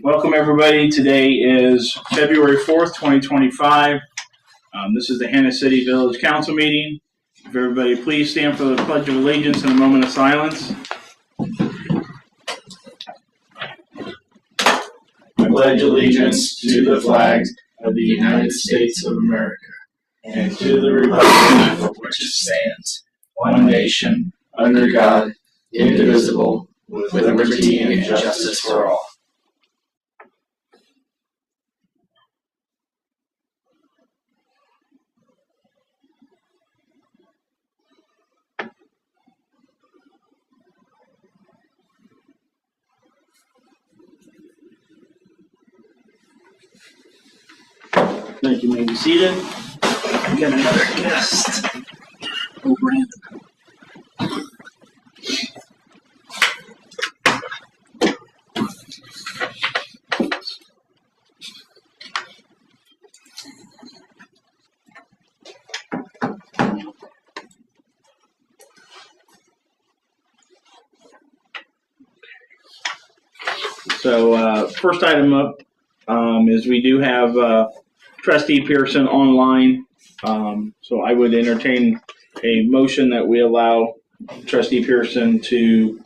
Welcome everybody. Today is February 4th, 2025. This is the Hannah City Village Council meeting. If everybody please stand for the Pledge of Allegiance and a moment of silence. I pledge allegiance to the flag of the United States of America and to the republic for which it stands, one nation, under God, indivisible, with liberty and justice for all. Thank you. May be seated. We got another guest. Oh, Brandon. So, first item up is we do have Trustee Pearson online. So I would entertain a motion that we allow Trustee Pearson to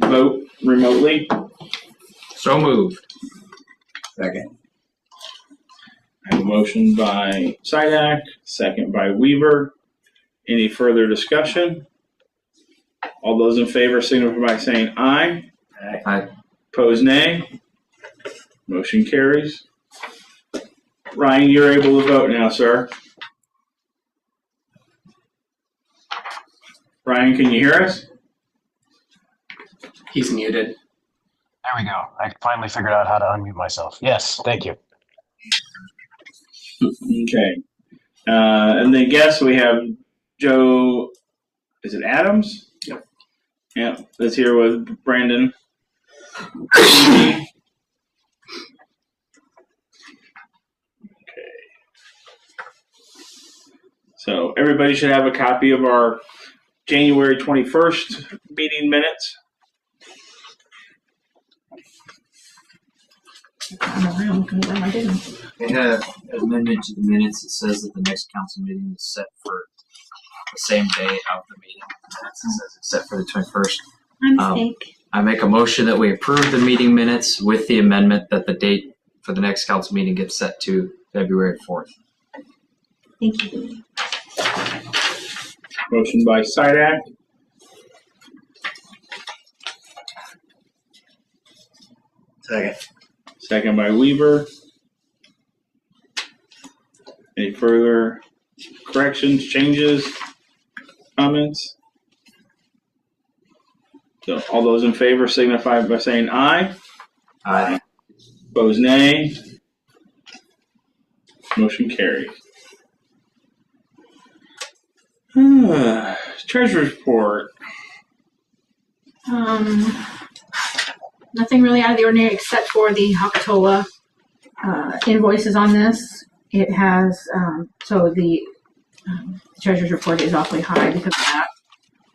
vote remotely. So moved. Second. I have a motion by Sidak, second by Weaver. Any further discussion? All those in favor signify by saying aye. Aye. Opposed, nay. Motion carries. Ryan, you're able to vote now, sir. Ryan, can you hear us? He's muted. There we go. I finally figured out how to unmute myself. Yes, thank you. Okay. And then guess we have Joe, is it Adams? Yep. Yeah, that's here with Brandon. Okay. So everybody should have a copy of our January 21st meeting minutes. I didn't. They have an amendment to the minutes. It says that the next council meeting is set for the same day of the meeting. It says it's set for the 21st. My mistake. I make a motion that we approve the meeting minutes with the amendment that the date for the next council meeting gets set to February 4th. Thank you. Motion by Sidak. Second. Second by Weaver. Any further corrections, changes, comments? So all those in favor signify by saying aye. Aye. Opposed, nay. Motion carries. Treasurer's report. Nothing really out of the ordinary except for the Hakatola invoices on this. It has, so the treasurer's report is awfully high because of that.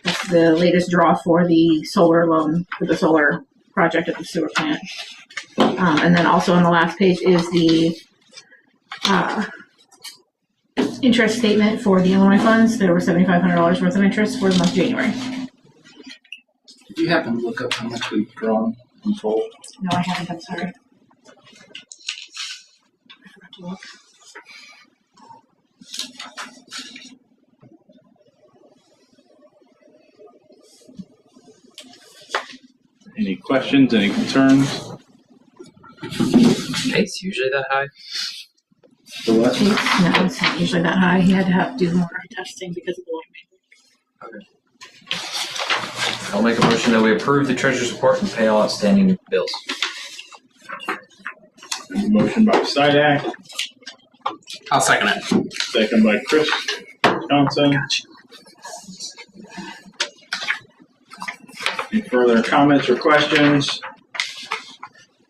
It's the latest draw for the solar loan for the solar project at the sewer plant. And then also on the last page is the interest statement for the Illinois funds. There were $7,500 worth of interest for the month of January. Did you happen to look up how much we've drawn in full? No, I haven't. I'm sorry. I forgot to look. Any questions, any concerns? It's usually that high. The what? No, it's not usually that high. He had to do more testing because of the light matrix. Okay. I'll make a motion that we approve the treasurer's report and pay all outstanding bills. Motion by Sidak, I'll second it. second by Chris Johnson. Any further comments or questions?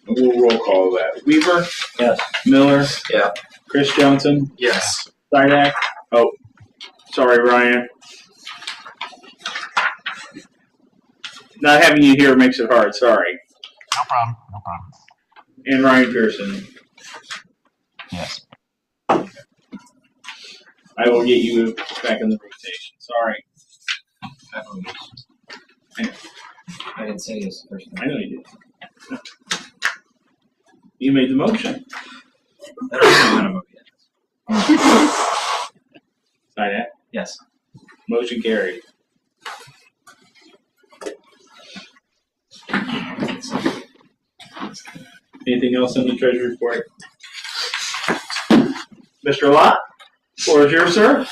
We'll roll call that. Weaver? Yes. Miller? Yeah. Chris Johnson? Yes. Sidak? Oh, sorry, Ryan. Not having you here makes it hard, sorry. No problem. No problem. And Ryan Pearson. Yes. I will get you back in the rotation. Sorry. I didn't say yes first. I know you did. You made the motion. I don't know how to vote yet. Sign that. Yes. Motion carried. Anything else in the treasury report? Mr. Lott, floor is yours, sir.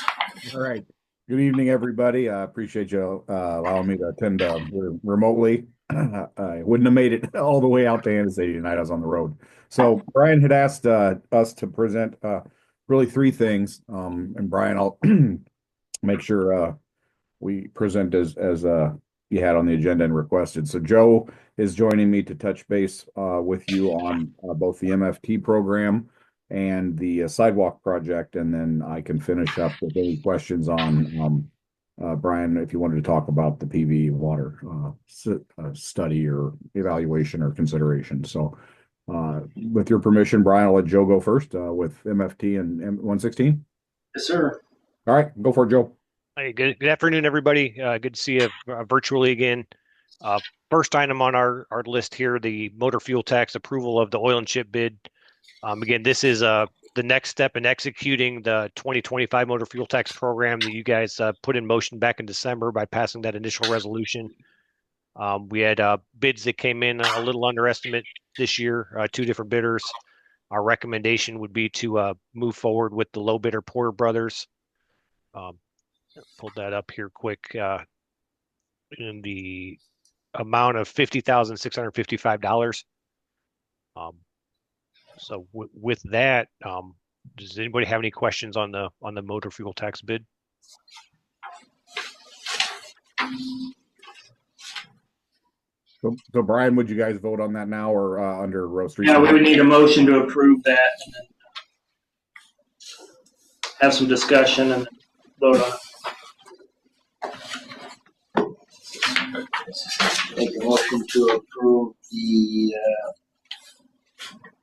All right. Good evening, everybody. I appreciate you allowing me to attend remotely. I wouldn't have made it all the way out to Kansas City tonight. I was on the road. So Brian had asked us to present really three things. And Brian, I'll make sure we present as you had on the agenda and requested. So Joe is joining me to touch base with you on both the MFT program and the sidewalk project, and then I can finish up with any questions on Brian, if you wanted to talk about the PV water study or evaluation or consideration. So with your permission, Brian, I'll let Joe go first with MFT and M116. Yes, sir. All right, go for it, Joe. Hey, good afternoon, everybody. Good to see you virtually again. First item on our list here, the motor fuel tax approval of the oil and chip bid. Again, this is the next step in executing the 2025 motor fuel tax program that you guys put in motion back in December by passing that initial resolution. We had bids that came in a little under estimate this year, two different bidders. Our recommendation would be to move forward with the low bidder, Porter Brothers. Pulled that up here quick. In the amount of $50,655. So with that, does anybody have any questions on the motor fuel tax bid? So Brian, would you guys vote on that now or under roast? Yeah, we would need a motion to approve that and then have some discussion and vote on it. Make a motion to approve the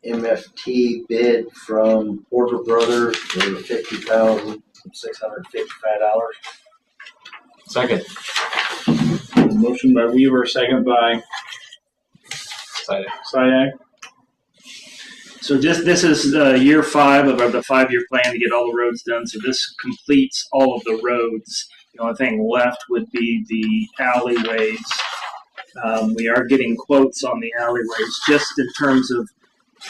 MFT bid from Porter Brothers for $50,655. Second. Motion by Weaver, second by Sidak. So this is year 5 of the 5-year plan to get all the roads done. So this completes all of the roads. The only thing left would be the alleyways. We are getting quotes on the alleyways just in terms of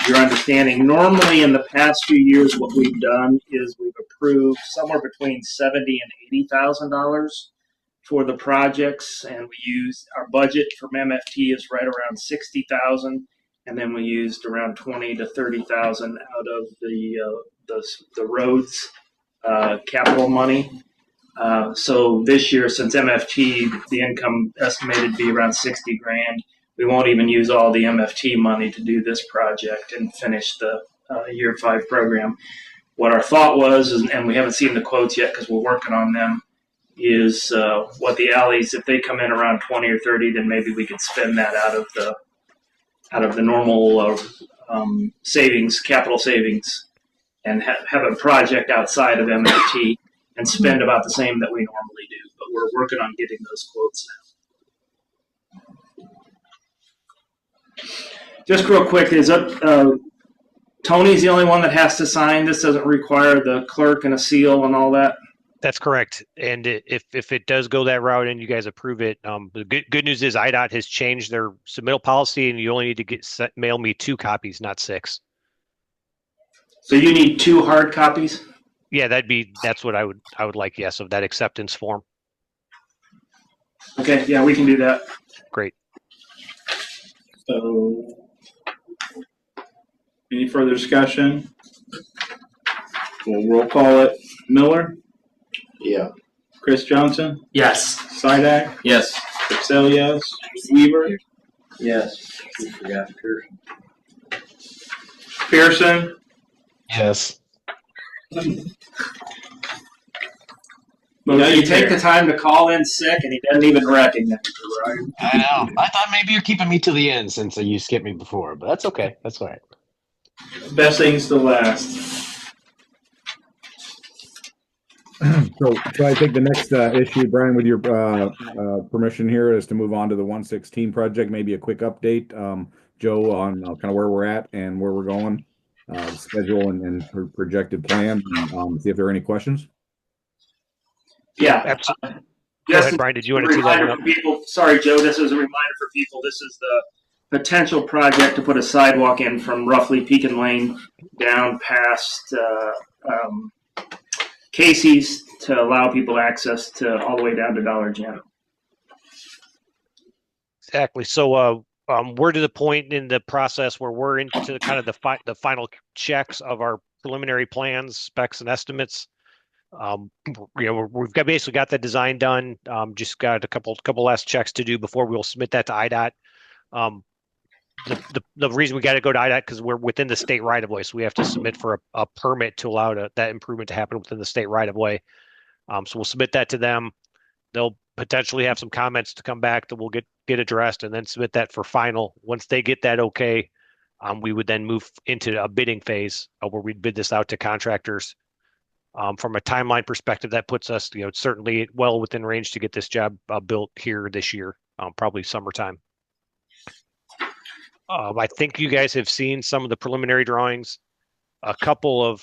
your understanding. Normally in the past few years, what we've done is we've approved somewhere between $70,000 and $80,000 for the projects, and we use our budget from MFT is right around $60,000, and then we used around $20,000 to $30,000 out of the roads capital money. So this year, since MFT, the income estimated to be around 60 grand, we won't even use all the MFT money to do this project and finish the year 5 program. What our thought was, and we haven't seen the quotes yet because we're working on them, is what the alleys, if they come in around 20 or 30, then maybe we could spend that out of the normal savings, capital savings, and have a project outside of MFT and spend about the same that we normally do. But we're working on getting those quotes now. Just real quick, Tony's the only one that has to sign. This doesn't require the clerk and a seal and all that. That's correct. And if it does go that route and you guys approve it, the good news is IDOT has changed their submittal policy, and you only need to mail me 2 copies, not 6. So you need 2 hard copies? Yeah, that's what I would like. Yes, of that acceptance form. Okay, yeah, we can do that. Great. So, any further discussion? We'll roll call it. Miller, Yeah. Chris Johnson, Yes. Sidak, Yes. Pixel, yes, Weaver, Yes. We forgot Pearson. Pearson, Yes. Motion you take the carries. time to call in sick, and he doesn't even recognize you, right? I know. I thought maybe you're keeping me to the end since you skipped me before, but that's okay. That's all right. Best things to last. So I think the next issue, Brian, with your permission here, is to move on to the 116 project. Maybe a quick update, Joe, on kind of where we're at and where we're going, schedule and projected plan. See if there are any questions. Yeah. Absolutely. Go ahead, Brian. Did you want to tee that one up? People, sorry, Joe. This is a reminder for people. This is the potential project to put a sidewalk in from roughly Pekin Lane down past Casey's to allow people access to all the way down to Dollar General. Exactly. So we're to the point in the process where we're into kind of the final checks of our preliminary plans, specs, and estimates. We've basically got the design done. Just got a couple last checks to do before we'll submit that to IDOT. The reason we got to go to IDOT because we're within the state right of way, so we have to submit for a permit to allow that improvement to happen within the state right of way. So we'll submit that to them. They'll potentially have some comments to come back that we'll get addressed, and then submit that for final. Once they get that okay, we would then move into a bidding phase where we'd bid this out to contractors. From a timeline perspective, that puts us, certainly well within range to get this job built here this year, probably summertime. I think you guys have seen some of the preliminary drawings. A couple of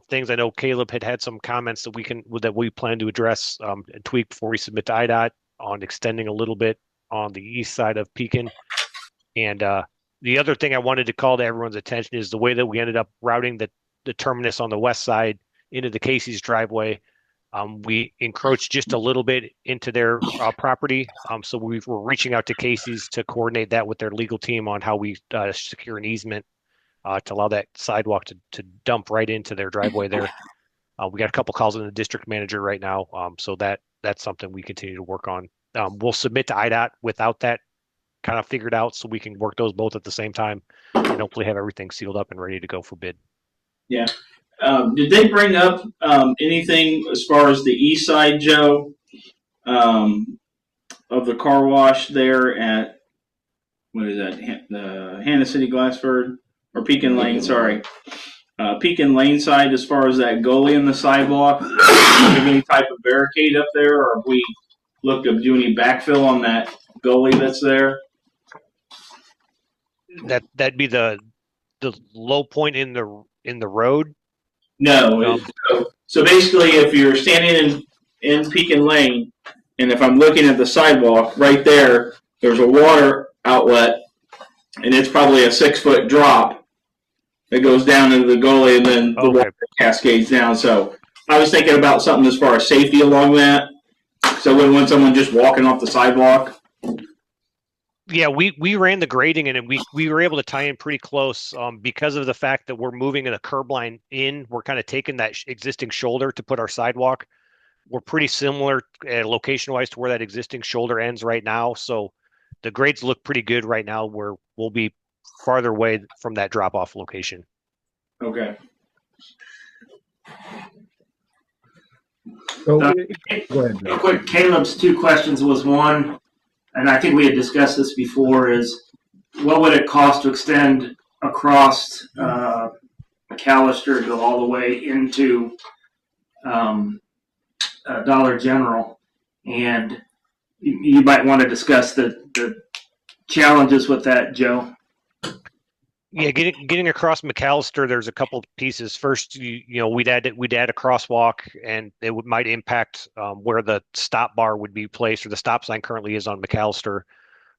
things I know Caleb had some comments that we plan to address and tweak before we submit to IDOT on extending a little bit on the east side of Pekin. And the other thing I wanted to call to everyone's attention is the way that we ended up routing the terminus on the west side into the Casey's driveway. We encroached just a little bit into their property. So we're reaching out to Casey's to coordinate that with their legal team on how we secure an easement to allow that sidewalk to dump right into their driveway there. We got a couple calls in the district manager right now. So that's something we continue to work on. We'll submit to IDOT without that kind of figured out so we can work those both at the same time and hopefully have everything sealed up and ready to go for bid. Yeah. Did they bring up anything as far as the east side, Joe, of the car wash there at, what is that, the Hannah City Glassford, or Pekin Lane, sorry. Pekin Lane side, as far as that gully in the sidewalk, have any type of barricade up there, or have we looked to do any backfill on that gully that's there? That'd be the low point in the road. No. So basically, if you're standing in Pekin Lane, and if I'm looking at the sidewalk right there, there's a water outlet, and it's probably a 6-foot drop that goes down into the gully, and then the water cascades down. So I was thinking about something as far as safety along that. So I wouldn't want someone just walking off the sidewalk. Yeah, we ran the grading and we were able to tie in pretty close because of the fact that we're moving the curb line in. We're kind of taking that existing shoulder to put our sidewalk. We're pretty similar location-wise to where that existing shoulder ends right now. So the grades look pretty good right now where we'll be farther away from that drop-off location. Okay. So, go ahead. Real quick, Caleb's two questions was one, and I think we had discussed this before, is what would it cost to extend across McAllister, go all the way into Dollar General? And you might want to discuss the challenges with that, Joe. Yeah, getting across McAllister, there's a couple of pieces. First, we'd add a crosswalk, and it might impact where the stop bar would be placed, or the stop sign currently is on McAllister.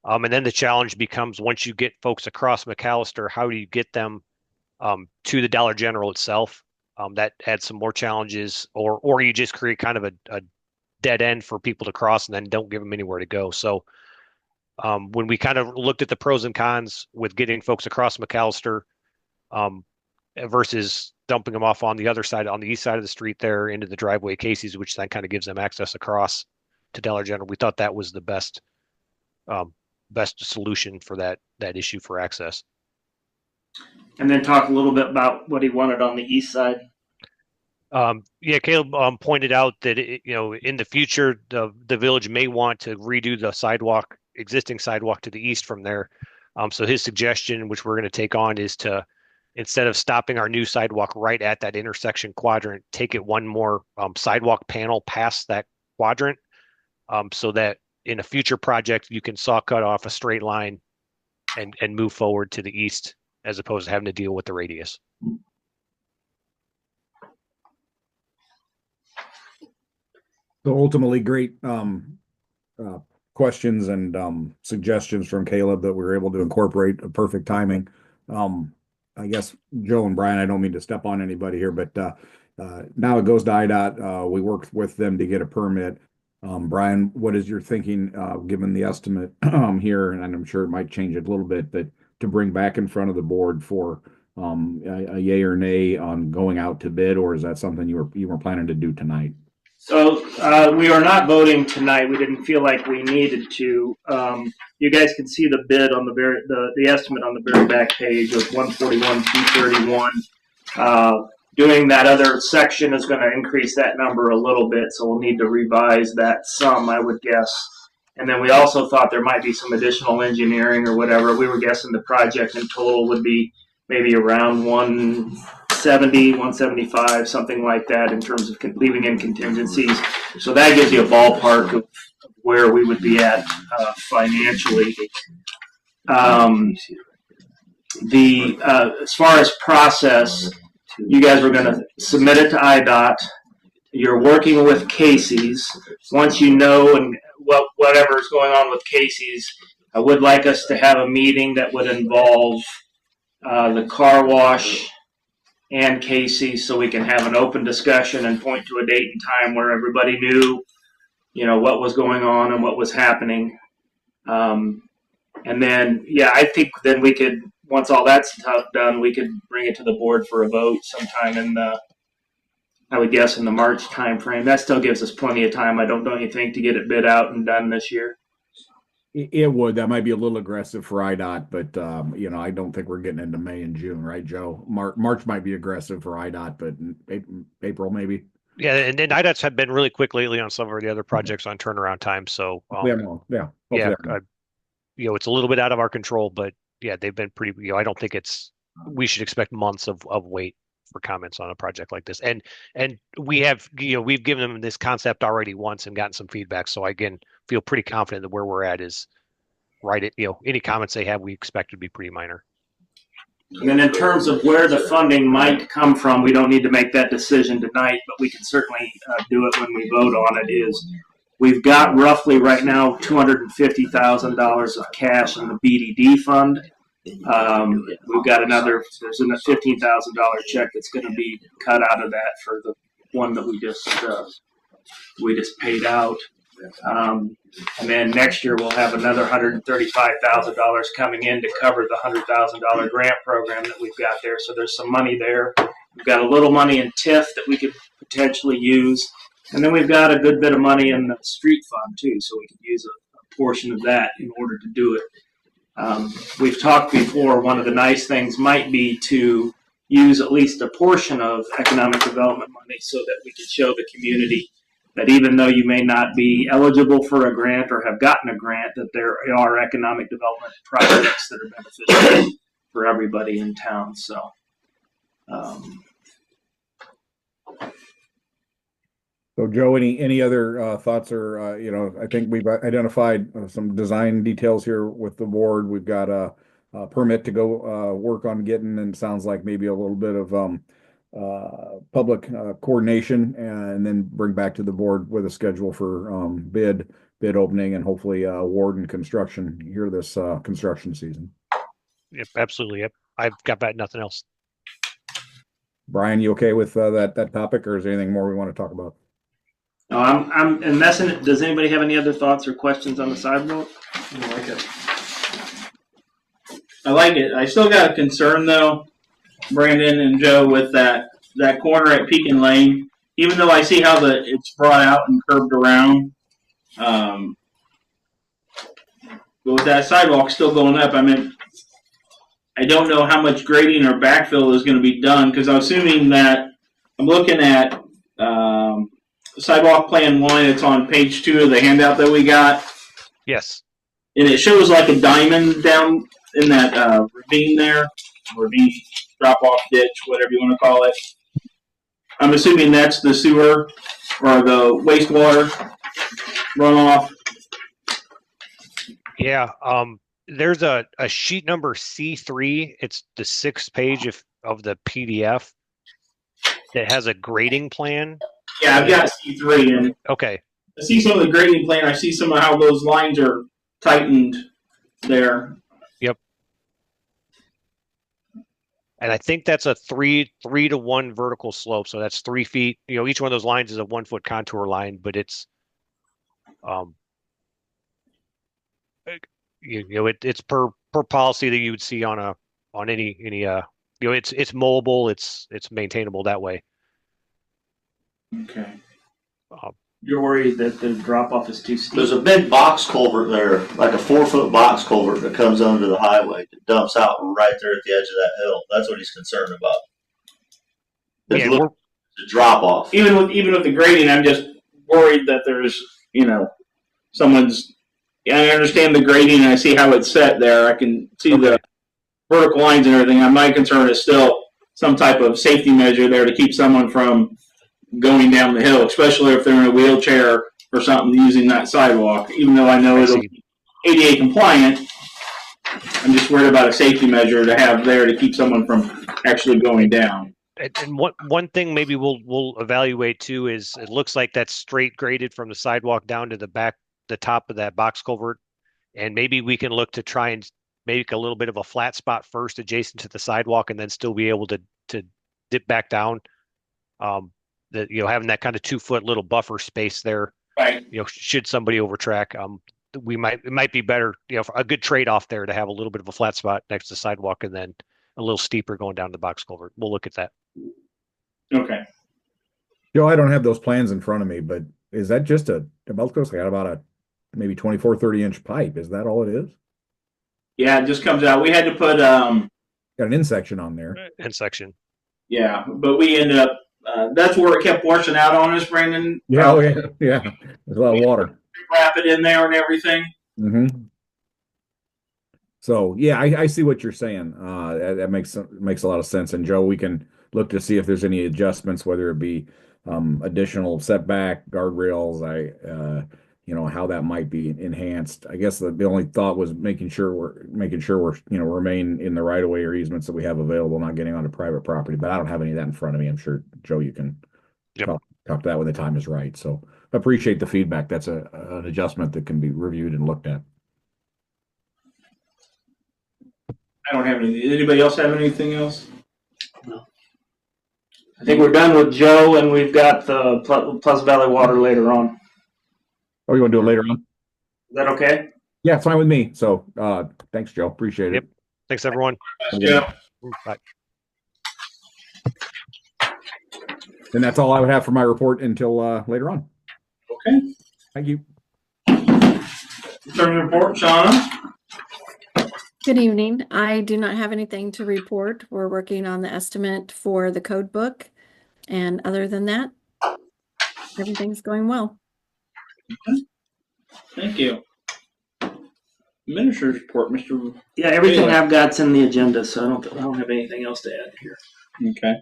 And then the challenge becomes, once you get folks across McAllister, how do you get them to the Dollar General itself? That adds some more challenges, or you just create kind of a dead end for people to cross and then don't give them anywhere to go. So when we kind of looked at the pros and cons with getting folks across McAllister versus dumping them off on the other side, on the east side of the street there into the driveway Casey's, which then kind of gives them access across to Dollar General, we thought that was the best solution for that issue for access. And then talk a little bit about what he wanted on the east side. Yeah, Caleb pointed out that in the future the village may want to redo the existing sidewalk to the east from there. So his suggestion, which we're going to take on, is to, instead of stopping our new sidewalk right at that intersection quadrant, take it one more sidewalk panel past that quadrant, so that in a future project you can saw cut off a straight line and move forward to the east, as opposed to having to deal with the radius. So ultimately, great questions and suggestions from Caleb that we were able to incorporate. A perfect timing. I guess Joe and Brian, I don't mean to step on anybody here, but now it goes to IDOT. We worked with them to get a permit. Brian, what is your thinking, given the estimate here? And I'm sure it might change it a little bit, but to bring back in front of the board for a yay or nay on going out to bid, or is that something you were planning to do tonight? So we are not voting tonight. We didn't feel like we needed to. You guys can see the bid on the estimate on the very back page of 141,231. Doing that other section is going to increase that number a little bit, so we'll need to revise that sum, I would guess. And then we also thought there might be some additional engineering or whatever. We were guessing the project in total would be maybe around 170, 175, something like that in terms of leaving in contingencies. So that gives you a ballpark of where we would be at financially. As far as process, you guys were going to submit it to IDOT. You're working with Casey's. Once you know and whatever is going on with Casey's, I would like us to have a meeting that would involve the car wash and Casey's, so we can have an open discussion and point to a date and time where everybody knew, what was going on and what was happening. And then, I think then we could, once all that's done, we could bring it to the board for a vote sometime in I would guess in the March timeframe. That still gives us plenty of time, don't you think, to get it bid out and done this year? It would. That might be a little aggressive for IDOT, but I don't think we're getting into May and June, right, Joe? March might be aggressive for IDOT, but April maybe. Yeah, and then IDOT's have been really quick lately on some of the other projects on turnaround time. So it's a little bit out of our control, but yeah, they've been pretty. I don't think we should expect months of wait for comments on a project like this. And we have, we've given them this concept already once and gotten some feedback. So again, feel pretty confident that where we're at is right. Any comments they have, we expect to be pretty minor. And then in terms of where the funding might come from, we don't need to make that decision tonight, but we can certainly do it when we vote on it. We've got roughly right now $250,000 of cash in the BDD fund. We've got there's a $15,000 check that's going to be cut out of that for the one that we just paid out. And then next year we'll have another $135,000 coming in to cover the $100,000 grant program that we've got there. So there's some money there. We've got a little money in TIF that we could potentially use. And then we've got a good bit of money in the street fund too, so we could use a portion of that in order to do it. We've talked before, one of the nice things might be to use at least a portion of economic development money so that we can show the community that even though you may not be eligible for a grant or have gotten a grant, that there are economic development projects that are beneficial for everybody in town. So, So Joe, any other thoughts or, I think we've identified some design details here with the board. We've got a permit to go work on getting, and sounds like maybe a little bit of public coordination, and then bring back to the board with a schedule for bid opening and hopefully award and construction here this construction season. Yep, absolutely. Yep. I've got nothing else. Brian, you okay with that topic, or is there anything more we want to talk about? no, I'm messing it. Does anybody have any other thoughts or questions on the sidewalk? I like it. I like it. I still got a concern though, Brandon and Joe, with that corner at Pekin Lane. Even though I see how it's brought out and curved around, but with that sidewalk still going up, I mean, I don't know how much grading or backfill is going to be done, because I'm assuming that I'm looking at sidewalk plan 1. It's on page 2 of the handout that we got, Yes. and it shows like a diamond down in that ravine there, ravine drop-off ditch, whatever you want to call it. I'm assuming that's the sewer or the wastewater runoff. Yeah. There's a sheet number C3. It's the 6th page of the PDF that has a grading plan. Yeah, I've got C3, and Okay. I see some of the grading plan. I see some of how those lines are tightened there. Yep. And I think that's a 3-to-1 vertical slope. So that's 3 feet. Each one of those lines is a 1 foot contour line, but it's, it's per policy that you would see on any it's mobile. It's maintainable that way. Okay. You're worried that the drop off is too steep. There's a big box culvert there, like a 4-foot box culvert that comes onto the highway that dumps out right there at the edge of that hill. That's what he's concerned about. It's Yeah, the drop off. Even with the grading, I'm just worried that there's someone's. I understand the grading and I see how it's set there. I can see the vertical lines and everything. My concern is still some type of safety measure there to keep someone from going down the hill, especially if they're in a wheelchair or something using that sidewalk. Even though I know it'll be ADA compliant, I'm just worried about a safety measure to have there to keep someone from actually going down. And one thing maybe we'll evaluate too is it looks like that's straight graded from the sidewalk down to the top of that box culvert, and maybe we can look to try and make a little bit of a flat spot first adjacent to the sidewalk, and then still be able to dip back down. Having that kind of 2 foot little buffer space there, right? Should somebody overtrack, it might be better, a good trade off there to have a little bit of a flat spot next to the sidewalk and then a little steeper going down the box culvert. We'll look at that. Okay. Joe, I don't have those plans in front of me, but is that just I got about a maybe 24, 30-inch pipe. Is that all it is? Yeah, it just comes out. We had to put got an in section on there. In section. Yeah, but we ended up. That's where it kept washing out on us, Brandon. Yeah, yeah. There's a lot of water. Wrap it in there and everything. Mm-hmm. So yeah, I see what you're saying. That makes a lot of sense. And Joe, we can look to see if there's any adjustments, whether it be additional setback guardrails. How that might be enhanced. I guess the only thought was making sure we're remain in the right of way or easements that we have available, not getting onto private property. But I don't have any of that in front of me. I'm sure Joe, you can talk to that when the time is right. So I appreciate the feedback. That's an adjustment that can be reviewed and looked at. I don't have any. Anybody else have anything else? No. I think we're done with Joe, and we've got the Pleasant Valley Water later on. Oh, you want to do it later on? Is that okay? Yeah, it's fine with me. So thanks, Joe. Appreciate it. Yep. Thanks, everyone. Yeah. Bye. And that's all I would have for my report until later on. Okay. Thank you. Return report, Shauna. Good evening. I do not have anything to report. We're working on the estimate for the code book. And other than that, everything's going well. Thank you. Minister's report, Mr. Yeah, everything Baylor. I've got's in the agenda, so I don't have anything else to add here. Okay.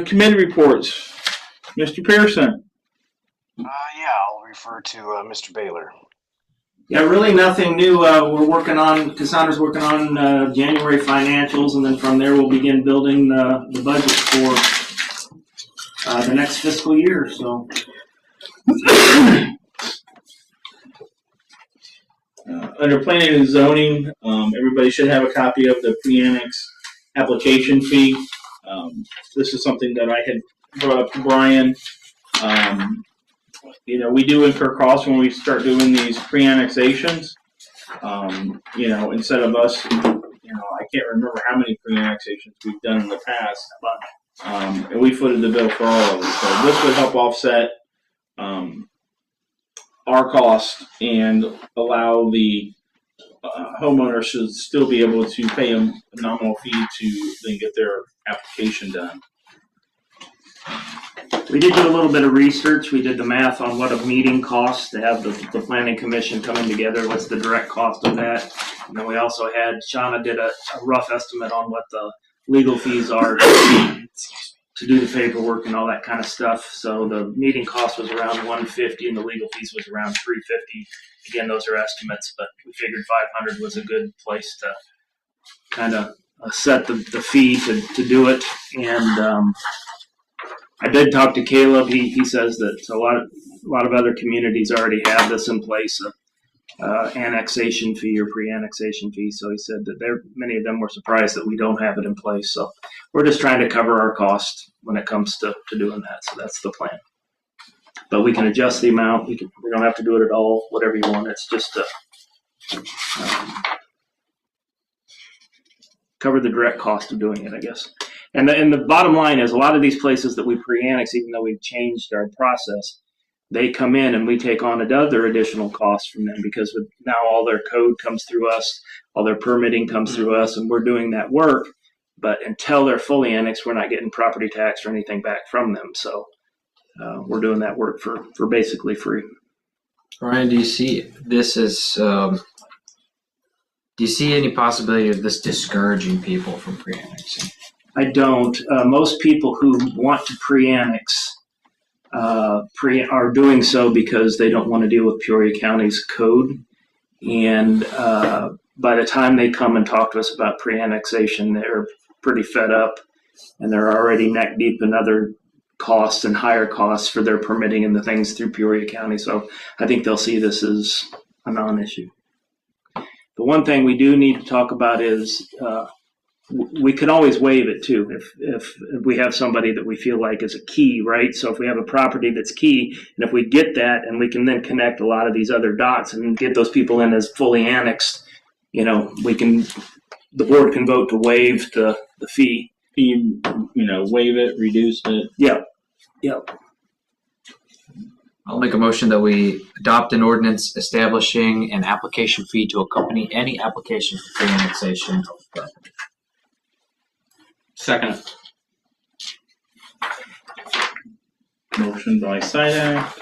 Committee reports, Mr. Pearson. Yeah, I'll refer to Mr. Baylor. Yeah, really nothing new. Cassandra's working on January financials, and then from there we'll begin building the budget for the next fiscal year. So, under planning and zoning, everybody should have a copy of the pre-annex application fee. This is something that I had brought up to Brian. We do incur costs when we start doing these pre-annexations. Instead of us, I can't remember how many pre-annexations we've done in the past, and we footed the bill for all of them. So this would help offset our cost and allow the homeowners should still be able to pay a nominal fee to then get their application done. We did do a little bit of research. We did the math on what a meeting costs to have the planning commission coming together. What's the direct cost of that? And then we also had, Shauna did a rough estimate on what the legal fees are to do the paperwork and all that kind of stuff. So the meeting cost was around $150 and the legal fees was around $350. Again, those are estimates, but we figured $500 was a good place to kind of set the fee to do it. And I did talk to Caleb. He says that a lot of other communities already have this in place, annexation fee or pre-annexation fee. So he said that many of them were surprised that we don't have it in place. So we're just trying to cover our costs when it comes to doing that. So that's the plan. But we can adjust the amount. We don't have to do it at all. Whatever you want. It's just to cover the direct cost of doing it, I guess. And the bottom line is, a lot of these places that we pre-annex, even though we've changed our process, they come in and we take on another additional cost from them, because now all their code comes through us, all their permitting comes through us, and we're doing that work. But until they're fully annexed, we're not getting property tax or anything back from them. So we're doing that work for basically free. Ryan, do you see this as? Do you see any possibility of this discouraging people from pre-annexing? I don't. Most people who want to pre-annex are doing so because they don't want to deal with Peoria County's code. And by the time they come and talk to us about pre-annexation, they're pretty fed up, and they're already neck deep in other costs and higher costs for their permitting and the things through Peoria County. So I think they'll see this as a non-issue. The one thing we do need to talk about is we can always waive it too if we have somebody that we feel like is a key, right? So if we have a property that's key, and if we get that, and we can then connect a lot of these other dots and get those people in as fully annexed, the board can vote to waive the fee. Waive it, reduce it. Yep. I'll make a motion that we adopt an ordinance establishing an application fee to accompany any application for pre-annexation of property. Second. Motion by Sidak.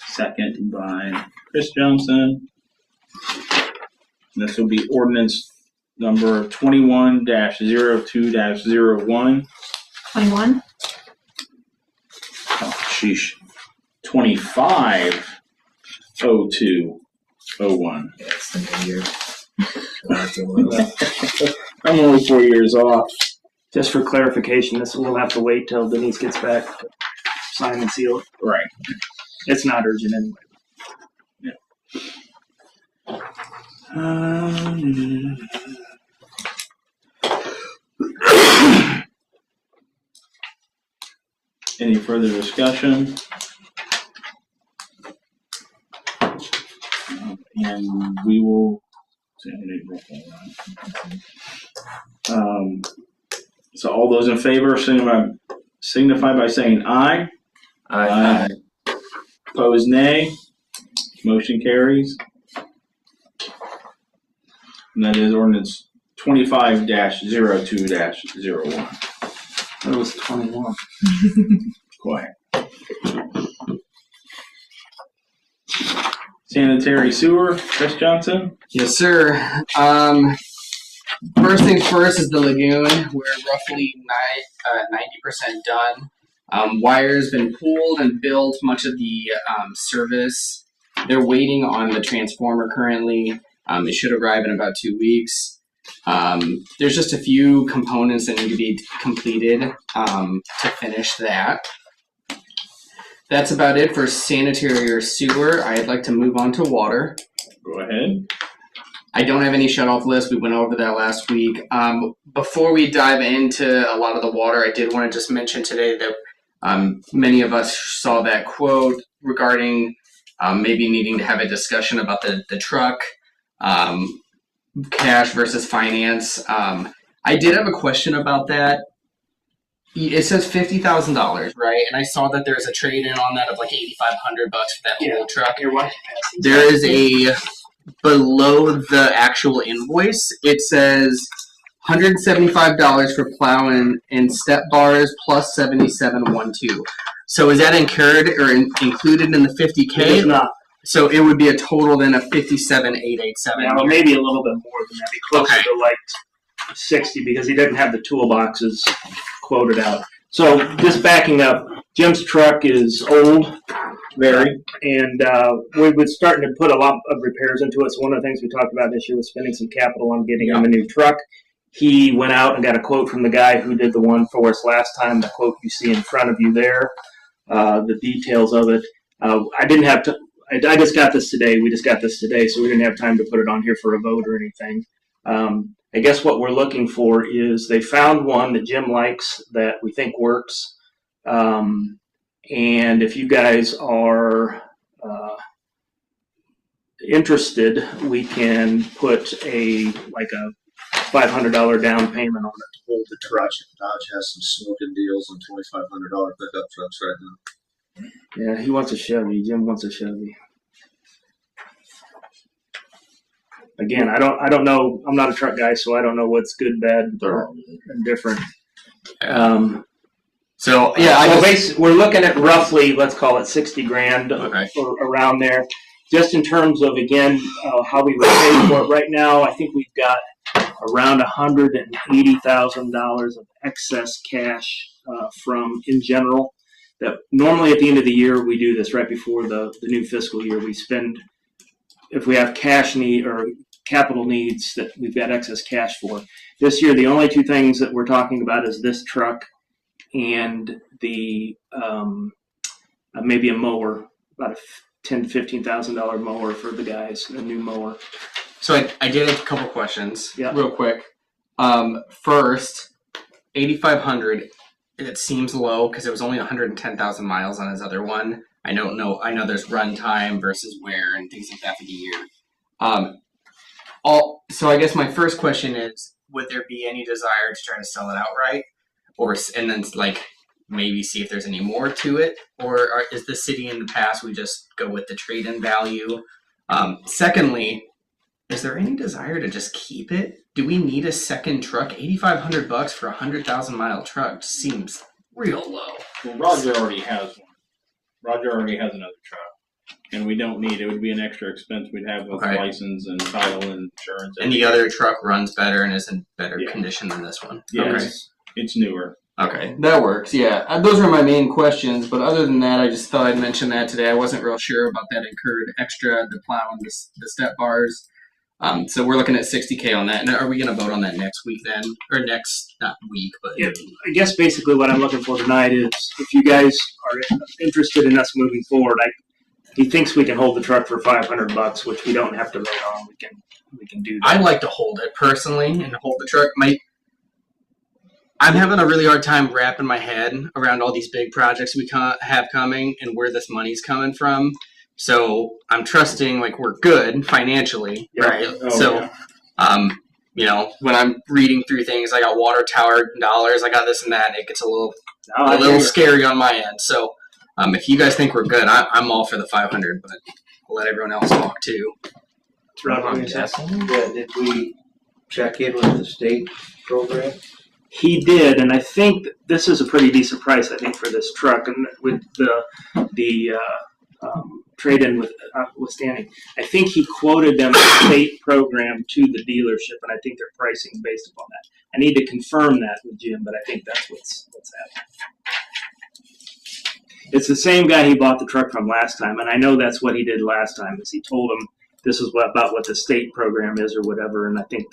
Second by Chris Johnson. This will be ordinance number 21-02-01. 21. Oh, sheesh. 25-02-01. Yeah, it's the new year. I'm only 4 years off. Just for clarification, we'll have to wait till Denise gets back to sign and seal it. Right. It's not urgent anyway. Any further discussion? And we will. So all those in favor signify by saying aye. Aye. Opposed, nay. Motion carries. And that is ordinance 25-02-01. That was 21. Go ahead. Sanitary sewer, Chris Johnson. Yes, sir. First things first is the lagoon. We're roughly 90% done. Wire's been pulled and built, much of the service. They're waiting on the transformer currently. It should arrive in about 2 weeks. There's just a few components that need to be completed to finish that. That's about it for sanitary or sewer. I'd like to move on to water. Go ahead. I don't have any shut-off list. We went over that last week. Before we dive into a lot of the water, I did want to just mention today that many of us saw that quote regarding maybe needing to have a discussion about the truck, cash versus finance. I did have a question about that. It says $50,000, right? And I saw that there's a trade-in on that of like $8,500 for that whole truck. There is a below the actual invoice, it says $175 for plow and step bars plus 7712. So is that incurred or included in the 50K? It is not. So it would be a total then of 57,887. Yeah, well, maybe a little bit more than that. Be closer Okay. to like 60 because he didn't have the toolboxes quoted out. So just backing up, Jim's truck is old, very, and we were starting to put a lot of repairs into it. So one of the things we talked about this year was spending some capital on getting him a new truck. He went out and got a quote from the guy who did the one for us last time, the quote you see in front of you there, the details of it. I didn't have to. I just got this today. We just got this today, so we didn't have time to put it on here for a vote or anything. I guess what we're looking for is they found one that Jim likes that we think works. And if you guys are interested, we can put a $500 down payment on it to hold the truck. Dodge has some smoking deals on $2,500 pickup trucks right now. Yeah, he wants a Chevy. Jim wants a Chevy. Again, I don't know. I'm not a truck guy, so I don't know what's good, bad, and different. So yeah, we're looking at roughly, let's call it 60 grand Okay. or around there. Just in terms of again how we would pay for it right now, I think we've got around $180,000 of excess cash from in general. That normally at the end of the year we do this right before the new fiscal year. We spend if we have cash need or capital needs that we've got excess cash for. This year, the only two things that we're talking about is this truck and the maybe a mower, about a $10,000 to $15,000 mower for the guys, a new mower. So I did a couple questions Yeah. real quick. First, 8,500. It seems low because it was only 110,000 miles on his other one. I know there's run time versus wear and things like that for the year. So I guess my first question is, would there be any desire to try to sell it outright, and then maybe see if there's any more to it, or is the city in the past we just go with the trade-in value? Secondly, is there any desire to just keep it? Do we need a second truck? $8,500 for a 100,000 mile truck seems real low. Well, Roger already has one. Roger already has another truck, and we don't need it. It would be an extra expense we'd have with Okay. license and title and insurance. And the other truck runs better and is in better Yeah. condition than this one. Yeah, Okay. it's newer. Okay, that works. Yeah, those are my main questions. But other than that, I just thought I'd mention that today. I wasn't real sure about that incurred extra, the plow and the step bars. So we're looking at 60K on that. And are we going to vote on that next week then, or not week, but Yeah, I guess basically what I'm looking for tonight is if you guys are interested in us moving forward, he thinks we can hold the truck for $500, which we don't have to vote on. We can do that. I'd like to hold it personally and hold the truck. I'm having a really hard time wrapping my head around all these big projects we have coming and where this money's coming from. So I'm trusting we're good financially, Yeah. right? Oh, yeah. When I'm reading through things, I got water tower dollars, I got this and that. It gets a little scary on my end. So if you guys think we're good, I'm all for the 500, but I'll let everyone else talk too. Roger, Did we check in with the state program? He did, and I think this is a pretty decent price. I think for this truck, and with the trade-in withstanding, I think he quoted them a state program to the dealership, and I think they're pricing based upon that. I need to confirm that with Jim, but I think that's what's happening. It's the same guy he bought the truck from last time, and I know that's what he did last time. Is he told him this is about what the state program is or whatever, and I think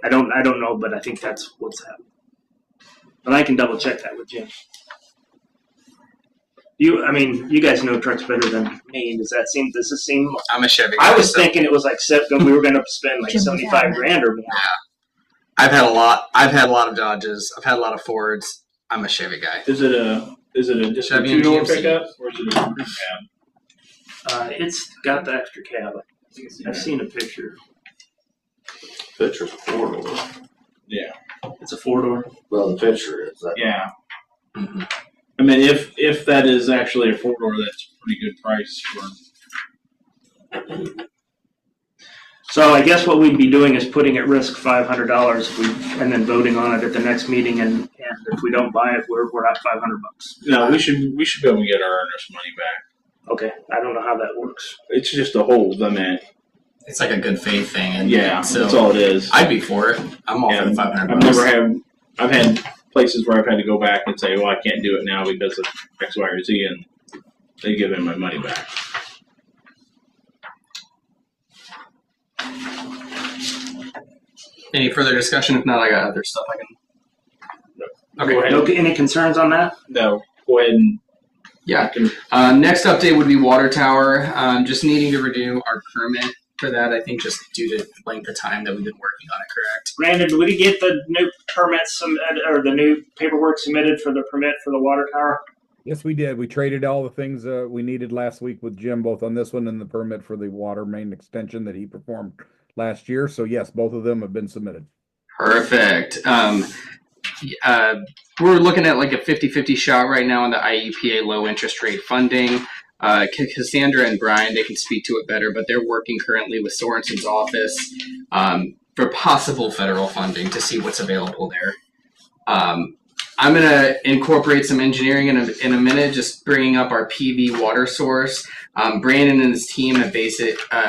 I don't know, but I think that's what's happening. But I can double check that with Jim. You guys know trucks better than me. Does this seem? I'm a Chevy guy. I was thinking it was we were going to spend 75 grand or more. Yeah. I've had a lot of Dodges. I've had a lot of Fords. I'm a Chevy guy. Is it just Chevy a and two-door GMC. pickup, or is it a crew cab? It's got the extra cab. I've seen a picture. Picture's a 4-door. Yeah. It's a 4-door. Well, the picture is. Yeah. Mm-hmm. I mean, if that is actually a 4-door, that's a pretty good price for. So I guess what we'd be doing is putting at risk $500 and then voting on it at the next meeting. And if we don't buy it, we're at $500. No, we should be able to get our earnest money back. Okay, I don't know how that works. It's just a hold limit. It's like a good faith thing, and Yeah, so that's all it is. I'd be for it. I'm all for the $500. I've had places where I've had to go back and say, well, I can't do it now because of X, Y, or Z, and they give me my money back. Any further discussion? If not, I got other stuff I can. Okay. No, any concerns on that? No. Go ahead and. Yeah. Next update would be water tower. Just needing to renew our permit for that. I think just due to length of time that we've been working on it. Correct. Brandon, did we get the new permits or the new paperwork submitted for the permit for the water tower? Yes, we did. We traded all the things we needed last week with Jim, both on this one and the permit for the water main extension that he performed last year. So yes, both of them have been submitted. Perfect. We're looking at like a 50-50 shot right now on the IEPA low interest rate funding. Cassandra and Brian, they can speak to it better, but they're working currently with Sorensen's office for possible federal funding to see what's available there. I'm going to incorporate some engineering in a minute, just bringing up our PV water source. Brandon and his team have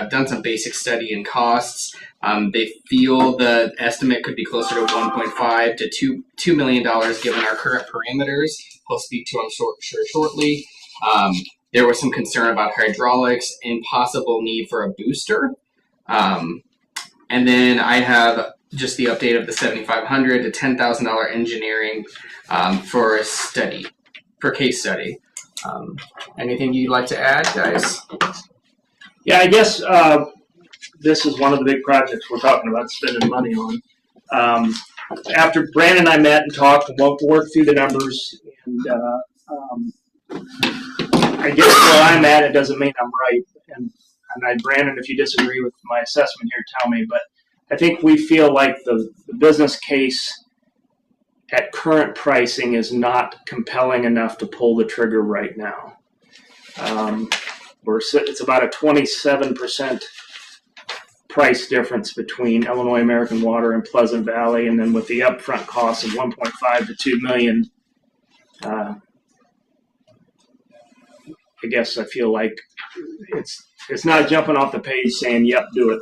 done some basic study and costs. They feel the estimate could be closer to $1.5 to $2 million given our current parameters. He'll speak to them shortly. There was some concern about hydraulics and possible need for a booster. And then I have just the update of the $7,500 to $10,000 engineering for a study, for case study. Anything you'd like to add, guys? Yeah, I guess this is one of the big projects we're talking about spending money on. After Brandon and I met and talked and worked through the numbers, and I guess where I'm at, it doesn't mean I'm right. And Brandon, if you disagree with my assessment here, tell me. But I think we feel like the business case at current pricing is not compelling enough to pull the trigger right now. It's about a 27% price difference between Illinois American Water and Pleasant Valley, and then with the upfront cost of $1.5 to $2 million, I guess I feel like it's not jumping off the page saying, "Yep, do it."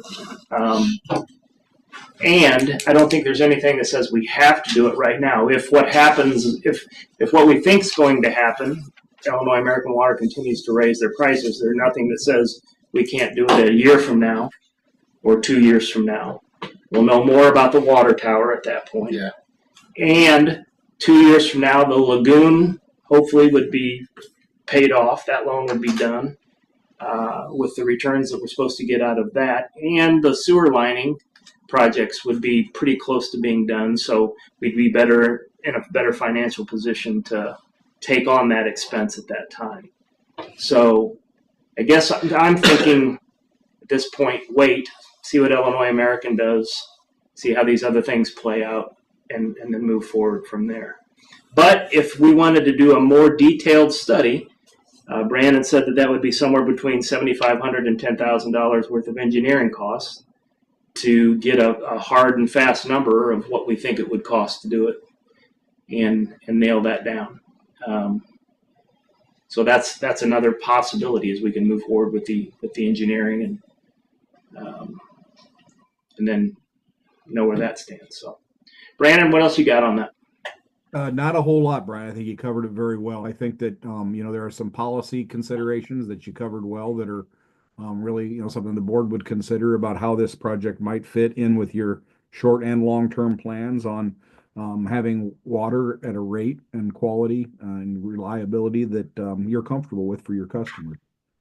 And I don't think there's anything that says we have to do it right now. If what happens, if what we think is going to happen, Illinois American Water continues to raise their prices, there's nothing that says we can't do it a year from now or 2 years from now. We'll know more about the water tower at that point. Yeah. And 2 years from now, the lagoon hopefully would be paid off. That loan would be done with the returns that we're supposed to get out of that. And the sewer lining projects would be pretty close to being done, so we'd be in a better financial position to take on that expense at that time. So I guess I'm thinking at this point, wait, see what Illinois American does, see how these other things play out, and then move forward from there. But if we wanted to do a more detailed study, Brandon said that would be somewhere between $7,500 and $10,000 worth of engineering costs to get a hard and fast number of what we think it would cost to do it and nail that down. So that's another possibility as we can move forward with the engineering and then know where that stands. So, Brandon, what else you got on that? Not a whole lot, Brian. I think you covered it very well. I think that there are some policy considerations that you covered well that are really something the board would consider about how this project might fit in with your short and long-term plans on having water at a rate and quality and reliability that you're comfortable with for your customers.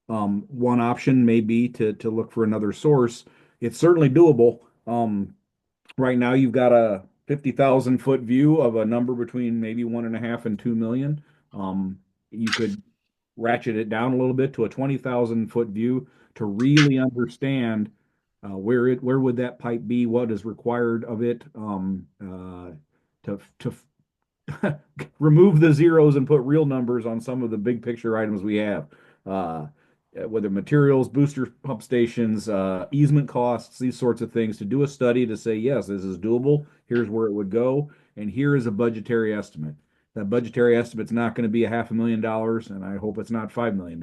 One option may be to look for another source. It's certainly doable. Right now, you've got a 50,000 foot view of a number between maybe 1.5 and 2 million. You could ratchet it down a little bit to a 20,000 foot view to really understand where would that pipe be, what is required of it, to remove the zeros and put real numbers on some of the big picture items we have. whether materials, booster pump stations, easement costs, these sorts of things, to do a study to say, yes, this is doable. Here's where it would go. And here is a budgetary estimate. That budgetary estimate's not going to be $500,000, and I hope it's not $5 million.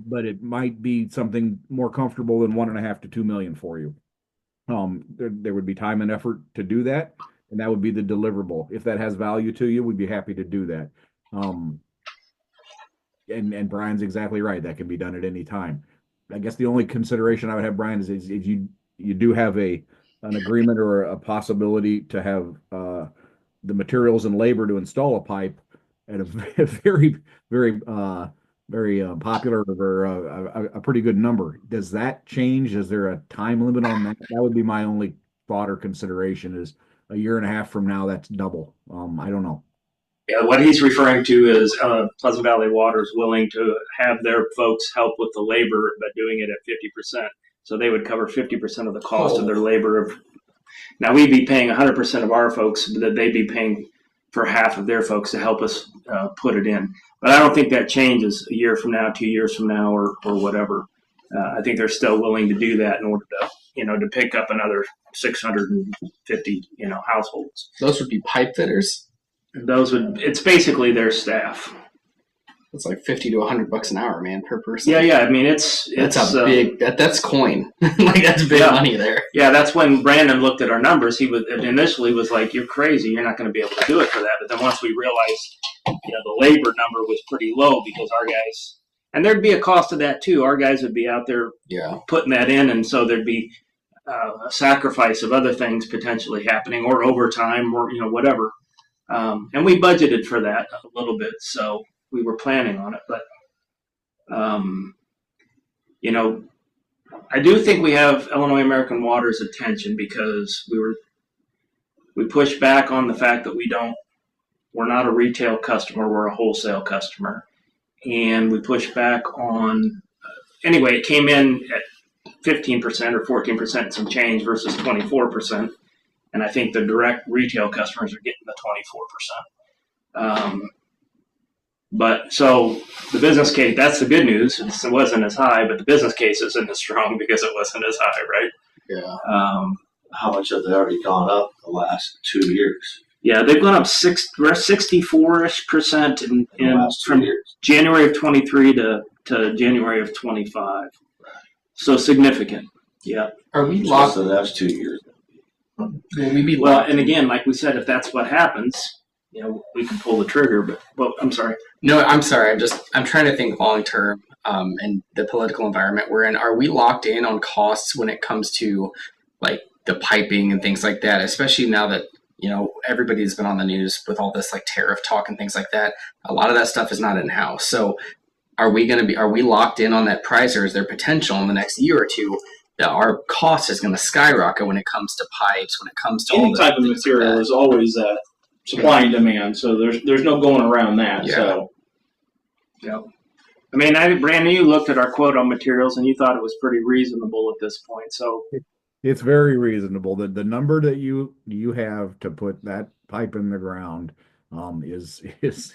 But it might be something more comfortable than 1.5 to 2 million for you. There would be time and effort to do that, and that would be the deliverable. If that has value to you, we'd be happy to do that. And Brian's exactly right. That can be done at any time. I guess the only consideration I would have, Brian, is if you do have an agreement or a possibility to have the materials and labor to install a pipe at a very, very, very popular or a pretty good number. Does that change? Is there a time limit on that? That would be my only thought or consideration. Is a year and a half from now, that's double. I don't know. Yeah, what he's referring to is Pleasant Valley Water is willing to have their folks help with the labor, but doing it at 50%. So they would cover 50% of the cost of their labor. Now we'd be paying 100% of our folks, but they'd be paying for half of their folks to help us put it in. But I don't think that changes a year from now, 2 years from now, or whatever. I think they're still willing to do that in order to, to pick up another 650, households. Those would be pipe fitters. It's basically their staff. It's like $50 to $100 an hour, man, per person. Yeah. I mean, that's a big. That's coin. Like that's big money there. Yeah, that's when Brandon looked at our numbers. He initially was like, "You're crazy. You're not going to be able to do it for that." But then once we realized, the labor number was pretty low because our guys, and there'd be a cost to that too. Our guys would be out there putting that in, and so there'd be a sacrifice of other things potentially happening, or overtime, or whatever. And we budgeted for that a little bit, so we were planning on it. But, I do think we have Illinois American Water's attention because we pushed back on the fact that we're not a retail customer, we're a wholesale customer. And we pushed back on, anyway, it came in at 15% or 14% some change versus 24%. And I think the direct retail customers are getting the 24%. But so the business case, that's the good news. It wasn't as high, but the business case isn't as strong because it wasn't as high, right? Yeah. How much have they already gone up the last 2 years? Yeah, they've gone up 64-ish% from January of 23 to January of 25. So significant. Yeah. Are we locked? So that's 2 years. Will we be well, and again, like we said, if that's what happens, we can pull the trigger. But I'm sorry. No, I'm sorry. I'm trying to think long term, and the political environment we're in. Are we locked in on costs when it comes to like the piping and things like that? Especially now that everybody's been on the news with all this like tariff talk and things like that. A lot of that stuff is not in house. So are we locked in on that price, or is there potential in the next year or two that our cost is going to skyrocket when it comes to pipes, when it comes to any all type of material is always supply and demand, so there's no going around that. Yeah. So, I mean, Brandon, you looked at our quote on materials and you thought it was pretty reasonable at this point. So it's very reasonable. The number that you have to put that pipe in the ground is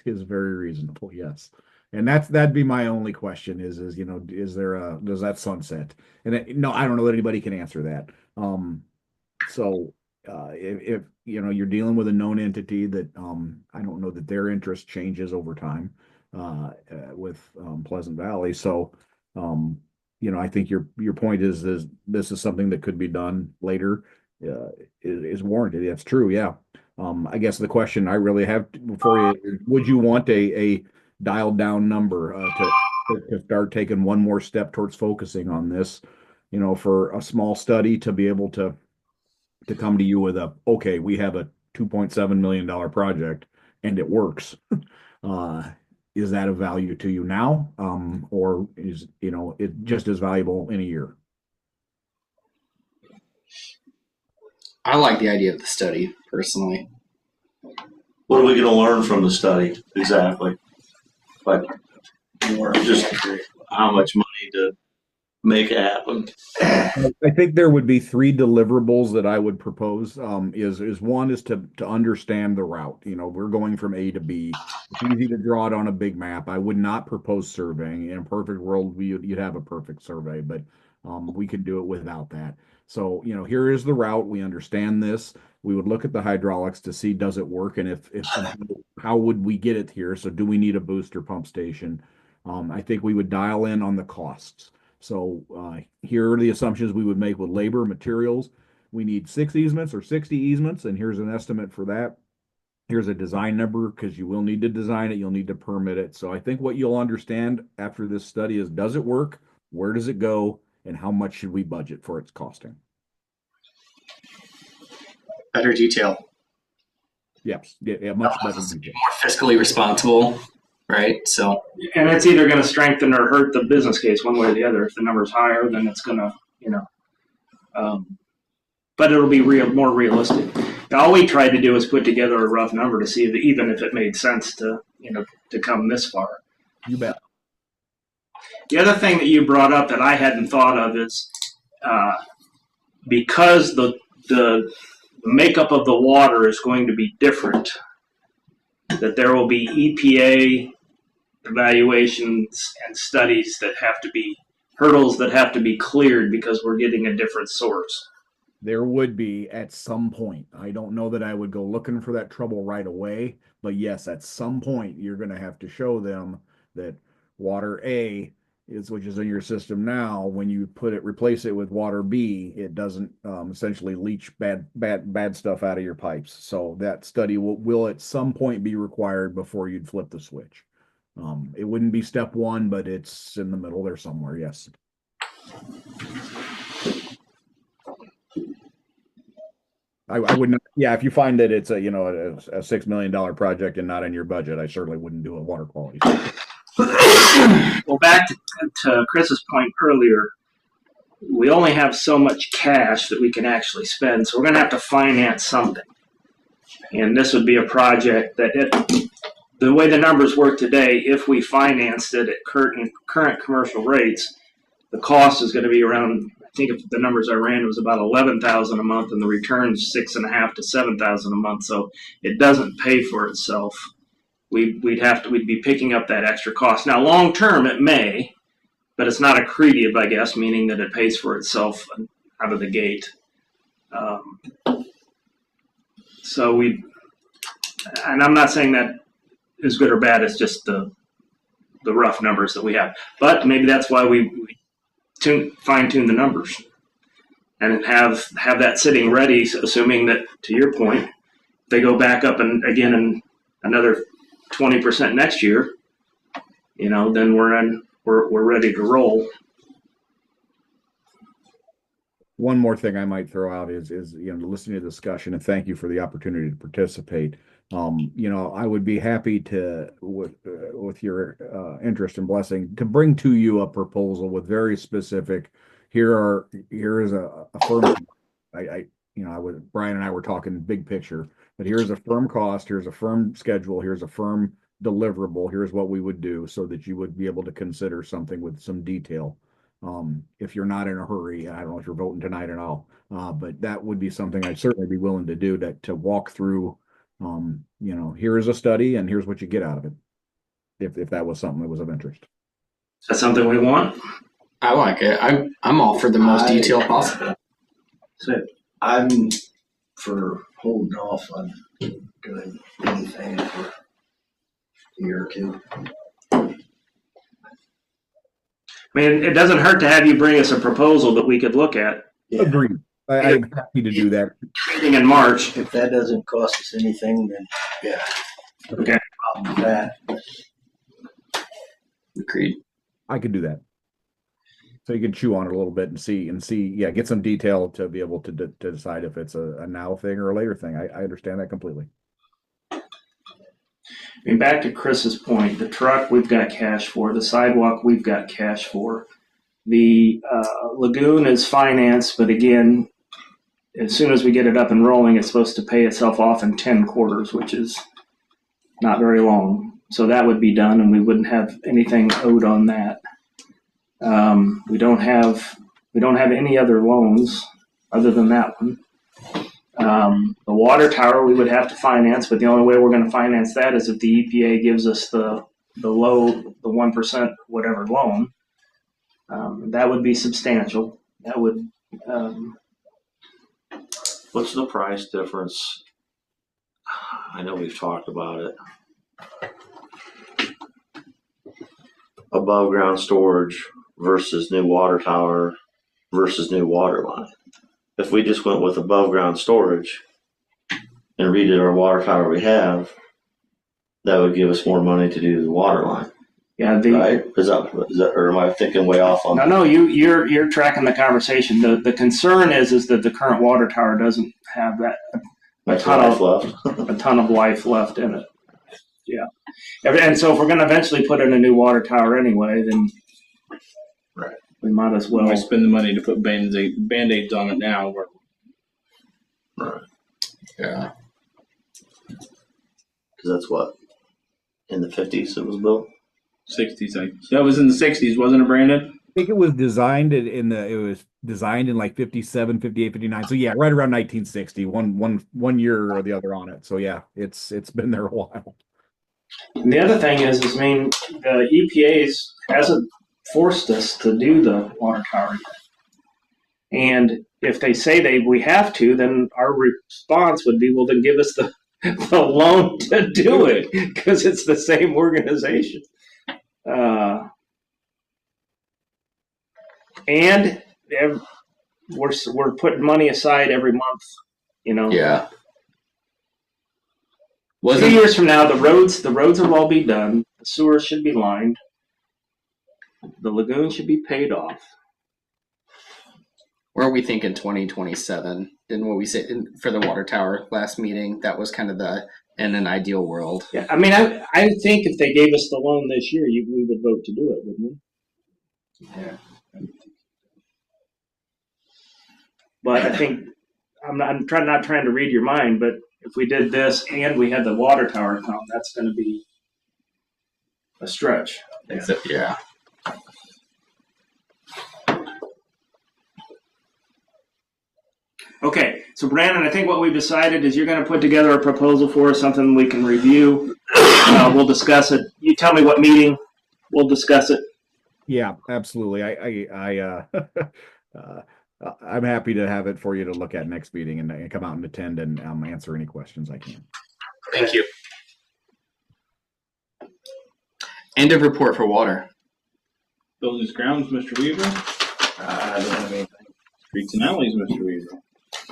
very reasonable. Yes. And that'd be my only question is does that sunset? And no, I don't know that anybody can answer that. So if you're dealing with a known entity that I don't know that their interest changes over time with Pleasant Valley. So I think your point is this is something that could be done later is warranted. That's true. Yeah. I guess the question I really have for you, would you want a dialed down number to start taking one more step towards focusing on this, for a small study to be able to come to you with we have a $2.7 million project and it works. Is that of value to you now? Or is, it just as valuable in a year? I like the idea of the study personally. What are we going to learn from the study? Exactly. Like more just how much money to make it happen. I think there would be three deliverables that I would propose. Is one is to understand the route. You know, we're going from A to B. It's easy to draw it on a big map. I would not propose surveying. In a perfect world, you'd have a perfect survey, but we could do it without that. So, you know, here is the route. We understand this. We would look at the hydraulics to see does it work, and if how would we get it here? So, do we need a booster pump station? I think we would dial in on the costs. So here are the assumptions we would make with labor, materials. We need 6 easements or 60 easements, and here's an estimate for that. Here's a design number because you will need to design it, you'll need to permit it. So I think what you'll understand after this study is, does it work? Where does it go? And how much should we budget for its costing? Better detail. Yes, yeah, much better detail. More fiscally responsible, right? So, and it's either going to strengthen or hurt the business case one way or the other. If the number's higher, then it's going to, but it'll be more realistic. Now, all we tried to do is put together a rough number to see if, even if it made sense to come this far. You bet. The other thing that you brought up that I hadn't thought of is because the makeup of the water is going to be different, that there will be EPA evaluations and studies that have to be hurdles that have to be cleared because we're getting a different source. There would be at some point. I don't know that I would go looking for that trouble right away, but yes, at some point you're going to have to show them that water A which is in your system now, when you replace it with water B, it doesn't essentially leach bad stuff out of your pipes. So that study will at some point be required before you'd flip the switch. It wouldn't be step one, but it's in the middle there somewhere. Yes. I would not. Yeah, if you find that it's a $6 million project and not in your budget, I certainly wouldn't do a water quality. Well, back to Chris's point earlier, we only have so much cash that we can actually spend, so we're going to have to finance something. And this would be a project that, the way the numbers work today, if we financed it at current commercial rates, the cost is going to be around, I think if the numbers I ran, it was about $11,000 a month, and the return's $6,500 to $7,000 a month. So it doesn't pay for itself. We'd be picking up that extra cost. Now, long term, it may, but it's not accretive, I guess, meaning that it pays for itself out of the gate. And I'm not saying that is good or bad. It's just the rough numbers that we have. But maybe that's why we fine tune the numbers and have that sitting ready, assuming that, to your point, they go back up and again in another 20% next year, then we're ready to roll. One more thing I might throw out is listening to the discussion, and thank you for the opportunity to participate. I would be happy to, with your interest and blessing, to bring to you a proposal with very specific. Here is a firm. Brian and I were talking big picture, but here's a firm cost, here's a firm schedule, here's a firm deliverable, here's what we would do, so that you would be able to consider something with some detail. If you're not in a hurry, I don't know if you're voting tonight or all, but that would be something I'd certainly be willing to do, to walk through. Here is a study, and here's what you get out of it. If that was something that was of interest. Is that something we want? I like it. I'm all for the most detail possible. So I'm for holding off on doing anything for a year or two. I mean, it doesn't hurt to have you bring us a proposal that we could look at. Yeah. Agreed. I'm happy to do that. Meeting in March. If that doesn't cost us anything, then yeah. Okay. Problem with that. Agreed. I could do that. So you can chew on it a little bit and see, get some detail to be able to decide if it's a now thing or a later thing. I understand that completely. I mean, back to Chris's point, the truck we've got cash for, the sidewalk we've got cash for, the lagoon is financed, but again, as soon as we get it up and rolling, it's supposed to pay itself off in 10 quarters, which is not very long. So that would be done, and we wouldn't have anything owed on that. We don't have any other loans other than that one. The water tower we would have to finance, but the only way we're going to finance that is if the EPA gives us the 1% whatever loan. That would be substantial. That would. What's the price difference? I know we've talked about it. Above ground storage versus new water tower versus new water line. If we just went with above ground storage and redid our water tower we have, that would give us more money to do the water line. Yeah, right? Is that, or am I thinking way off on that? No, you're tracking the conversation. The concern is that the current water tower doesn't have a ton of life left in it. Yeah, and so if we're going to eventually put in a new water tower anyway, then right, we might as well. Why spend the money to put band-aids on it now? Right. Yeah. Because that's what, in the 50s it was built? 60s. That was in the 60s, wasn't it, Brandon? I think it was designed in like 57, 58, 59. So yeah, right around 1960, one year or the other on it. So yeah, it's been there a while. And the other thing is, I mean, the EPA hasn't forced us to do the water tower yet. And if they say we have to, then our response would be, well, then give us the loan to do it, because it's the same organization. And we're putting money aside every month, you know. Yeah. 2 years from now, the roads will all be done. The sewers should be lined. The lagoon should be paid off. Where are we thinking 2027? Didn't what we say for the water tower last meeting? That was kind of in an ideal world. Yeah, I mean, I think if they gave us the loan this year, we would vote to do it, wouldn't we? Yeah. But I think I'm not trying to read your mind, but if we did this and we had the water tower come, that's going to be a stretch. Yeah. Okay, so Brandon, I think what we've decided is you're going to put together a proposal for us, something we can review. We'll discuss it. You tell me what meeting, we'll discuss it. Yeah, absolutely. I'm happy to have it for you to look at next meeting and come out and attend and answer any questions I can. Thank you. End of report for water. Buildings grounds, Mr. Weaver. I don't have anything. Streets and alleys, Mr. Weaver.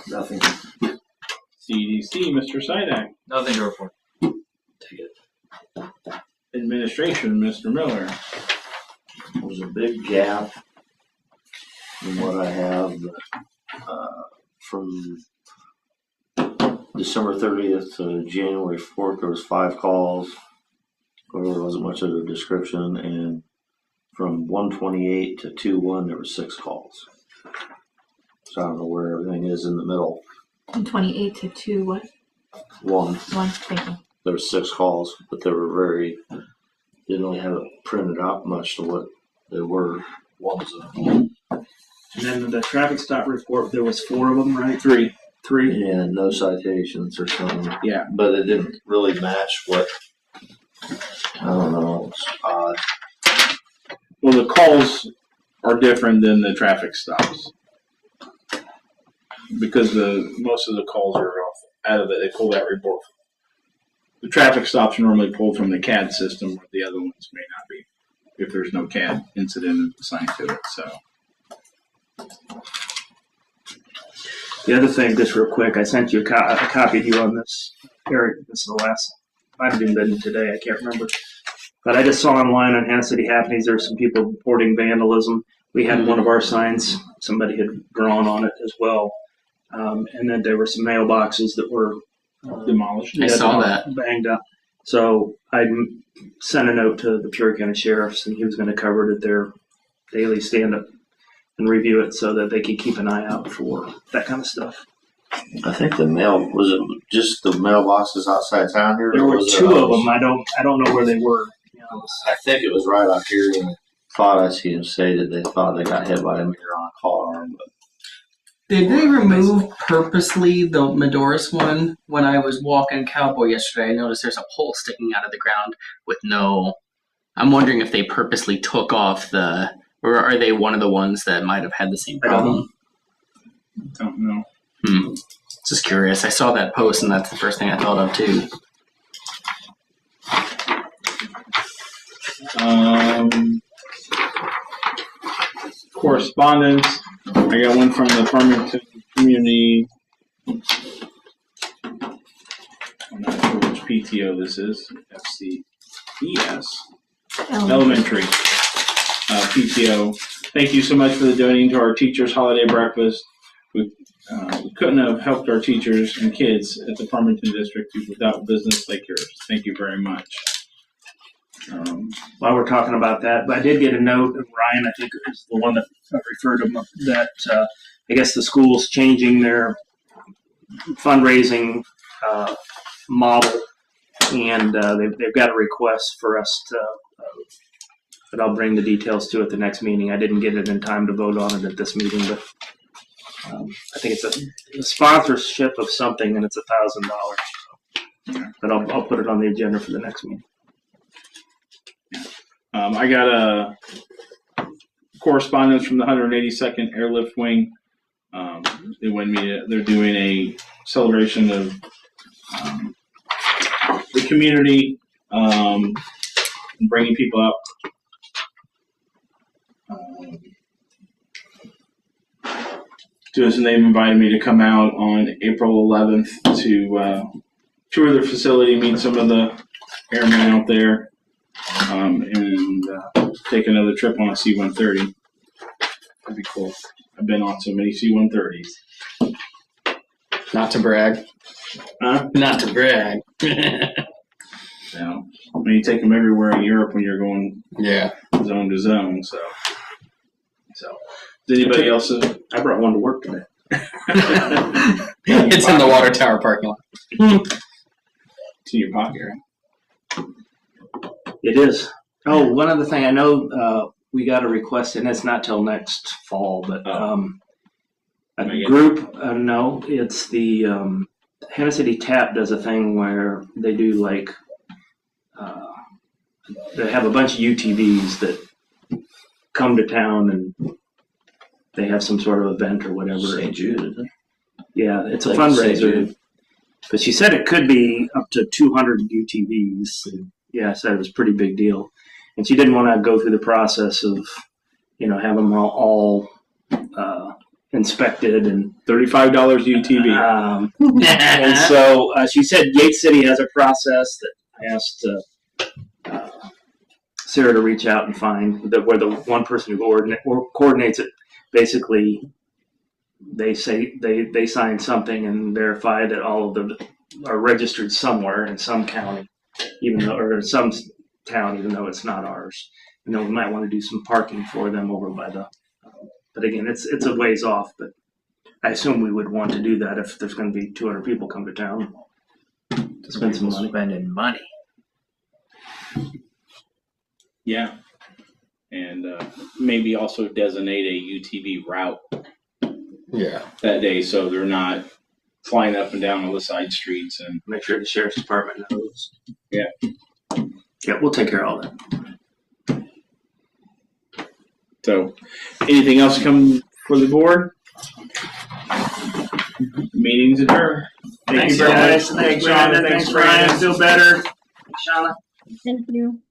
Nothing. CDC, Mr. Sidak. Nothing to report. Take it. Administration, Mr. Miller. There's a big gap in what I have from December 30th to January 4th. There was 5 calls. There wasn't much of a description, and from 128 to 2/1 there were 6 calls. So I don't know where everything is in the middle. From 28 to 2 what? 1. Thank you. There were 6 calls, but they were didn't really have it printed out much to what they were. Ones of them. And then the traffic stop report, there was 4 of them, right? 3. Yeah, no citations or something. Yeah. But it didn't really match what, I don't know, it's odd. Well, the calls are different than the traffic stops because most of the calls are out of it. They pull that report. The traffic stops are normally pulled from the CAD system, where the other ones may not be if there's no CAD incident assigned to it. So. The other thing, just real quick, I sent you I copied you on this. Eric, this is the last. Might have even been today. I can't remember. But I just saw online on Hannah City Happenings, there's some people reporting vandalism. We had one of our signs, somebody had drawn on it as well. And then there were some mailboxes that were demolished. I saw that. Banged up. So I sent a note to the Peoria County Sheriff's, and he was going to cover it at their daily stand-up and review it so that they could keep an eye out for that kind of stuff. I think was it just the mailboxes outside town here? There were 2 of them. I don't know where they were. I think it was right out here in thought I seen them say that they thought they got hit by a mirror on a car, but Did they remove purposely the Medoris one? When I was walking Cowboy yesterday, I noticed there's a pole sticking out of the ground with no. I'm wondering if they purposely took off the, or are they one of the ones that might have had the same problem? Don't know. Just curious. I saw that post, and that's the first thing I thought of too. Correspondence. I got one from the Farmington Community. I'm not sure which PTO this is. FCES. Elementary PTO. Thank you so much for the donating to our teachers' holiday breakfast. We couldn't have helped our teachers and kids at the Farmington District without business like yours. Thank you very much. While we're talking about that, but I did get a note, and Ryan, I think it was the one that referred to that I guess the school's changing their fundraising model, and they've got a request for us to, but I'll bring the details to at the next meeting. I didn't get it in time to vote on it at this meeting, but I think it's a sponsorship of something, and it's $1,000. But I'll put it on the agenda for the next meeting. I got a correspondence from the 182nd Airlift Wing. They're doing a celebration of the community, and bringing people up. They've invited me to come out on April 11th to tour their facility, meet some of the airmen out there. And take another trip on a C-130. That'd be cool. I've been on so many C-130s. Not to brag. Huh? Not to brag. No. I mean, you take them everywhere in Europe when you're going zone to zone. So. Does anybody else? I brought one to work today. It's in the water tower parking lot. It's in your pocket, right? It is. Oh, one other thing. I know we got a request, and it's not till next fall, but a group, no, it's the Hannah City Tap does a thing where they do like, they have a bunch of UTVs that come to town and they have some sort of event or whatever. St. Jude, isn't it? Yeah, it's a Like fundraiser. But she said it could be up to 200 UTVs. Yeah, I said it was a pretty big deal. And she didn't want to go through the process of, have them all inspected and $35 UTV. And so she said Yates City has a process that I asked Sarah to reach out and find where the one person who coordinates it, basically they say they sign something and verify that all of them are registered somewhere in some county, or some town, even though it's not ours. And then we might want to do some parking for them over by the. But again, it's a ways off. But I assume we would want to do that if there's going to be 200 people come to town to spend some money. Spending money. Yeah. And maybe also designate a UTV route. Yeah. That day, so they're not flying up and down all the side streets, and Make sure the sheriff's department knows. Yeah. Yeah, we'll take care of all that. So, anything else come for the board? Meeting's adjourned. Thank you very much. Thanks, Brandon. Thanks, Brian. Feel better. Shauna. Thank you.